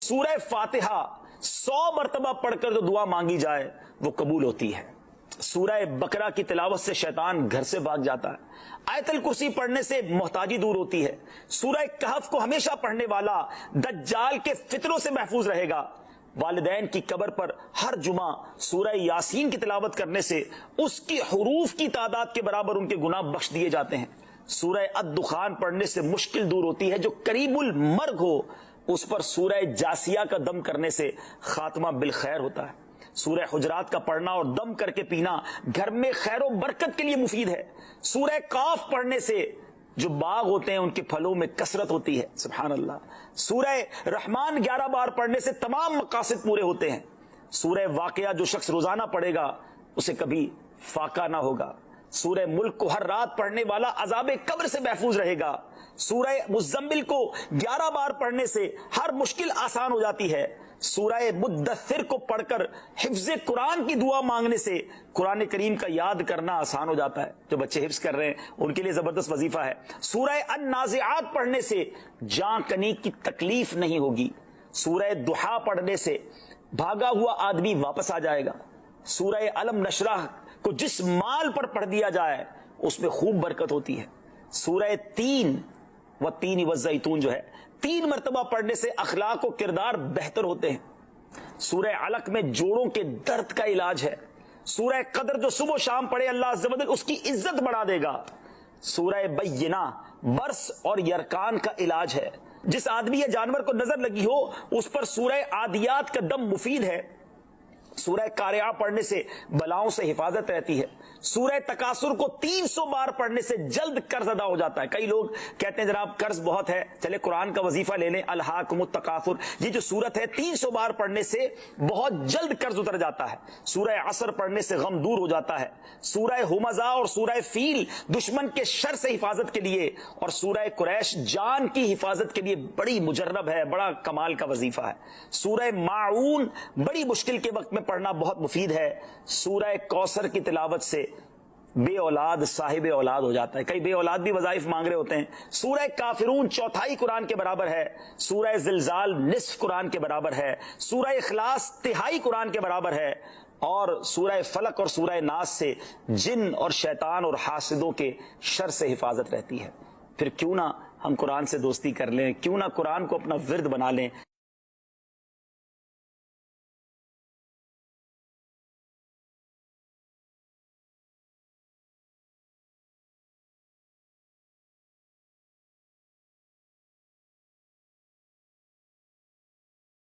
سورہ فاتحہ 100 مرتبہ پڑھ کر جو دعا مانگی جائے وہ قبول ہوتی ہے۔ سورہ بقرہ کی تلاوت سے شیطان گھر سے بھاگ جاتا ہے۔ آیت الکرسی پڑھنے سے محتاجی دور ہوتی ہے۔ سورہ کہف کو ہمیشہ پڑھنے والا دجال کے فتنوں سے محفوظ رہے گا۔ والدین کی قبر پر ہر جمعہ سورہ یاسین کی تلاوت کرنے سے اس کی حروف کی تعداد کے برابر ان کے گناہ بخش دیے جاتے ہیں۔ سورہ الدخان پڑھنے سے مشکل دور ہوتی ہے۔ جو قریب المرگ ہو اس پر سورہ جاسیہ کا دم کرنے سے خاتمہ بالخیر ہوتا ہے۔ سورہ حجرات کا پڑھنا اور دم کر کے پینا گھر میں خیر و برکت کے لیے مفید ہے۔ سورہ قاف پڑھنے سے جو باغ ہوتے ہیں ان کے پھلوں میں کثرت ہوتی ہے۔ سبحان اللہ۔ سورہ رحمان 11 بار پڑھنے سے تمام مقاصد پورے ہوتے ہیں۔ سورہ واقعہ جو شخص روزانہ پڑھے گا اسے کبھی فاقہ نہ ہوگا۔ سورہ ملک کو ہر رات پڑھنے والا عذاب قبر سے محفوظ رہے گا۔ سورہ مزمل کو 11 بار پڑھنے سے ہر مشکل آسان ہو جاتی ہے۔ سورہ مدثر کو پڑھ کر حفظ قرآن کی دعا مانگنے سے قرآن کریم کا یاد کرنا آسان ہو جاتا ہے۔ جو بچے حفظ کر رہے ہیں ان کے لیے زبردست وظیفہ ہے۔ سورہ النازعات پڑھنے سے جاں کنی کی تکلیف نہیں ہوگی۔ سورہ دحا پڑھنے سے بھاگا ہوا آدمی واپس آ جائے گا۔ سورہ علم نشرح کو جس مال پر پڑھ دیا جائے اس میں خوب برکت ہوتی ہے۔ سورہ تین و تین والزیتون جو ہے 3 مرتبہ پڑھنے سے اخلاق و کردار بہتر ہوتے ہیں۔ سورہ علق میں جوڑوں کے درد کا علاج ہے۔ سورہ قدر جو صبح و شام پڑھے اللہ عز و جل اس کی عزت بڑھا دے گا۔ سورہ بینہ برس اور یرکان کا علاج ہے۔ جس آدمی یا جانور کو نظر لگی ہو اس پر سورہ عادیات کا دم مفید ہے۔ سورہ قارعہ پڑھنے سے بلاؤں سے حفاظت رہتی ہے۔ سورہ تکاثر کو 300 بار پڑھنے سے جلد قرض ادا ہو جاتا ہے۔ کئی لوگ کہتے ہیں جناب قرض بہت ہے، چلے قرآن کا وظیفہ لے لیں، الہاکم التکاثر۔ یہ جو سورت ہے 300 بار پڑھنے سے بہت جلد قرض اتر جاتا ہے۔ سورہ عصر پڑھنے سے غم دور ہو جاتا ہے۔ سورہ ہمزہ اور سورہ فیل دشمن کے شر سے حفاظت کے لیے، اور سورہ قریش جان کی حفاظت کے لیے بڑی مجرب ہے، بڑا کمال کا وظیفہ ہے۔ سورہ ماعون بڑی مشکل کے وقت میں پڑھنا بہت مفید ہے۔ سورہ کوثر کی تلاوت سے بے اولاد صاحب اولاد ہو جاتا ہے۔ کئی بے اولاد بھی وظائف مانگ رہے ہوتے ہیں۔ سورہ کافرون 1/4 قرآن کے برابر ہے۔ سورہ زلزال نصف قرآن کے برابر ہے۔ سورہ اخلاص 1/3 قرآن کے برابر ہے۔ اور سورہ فلق اور سورہ ناس سے جن اور شیطان اور حاسدوں کے شر سے حفاظت رہتی ہے۔ پھر کیوں نہ ہم قرآن سے دوستی کر لیں، کیوں نہ قرآن کو اپنا ورد بنا لیں۔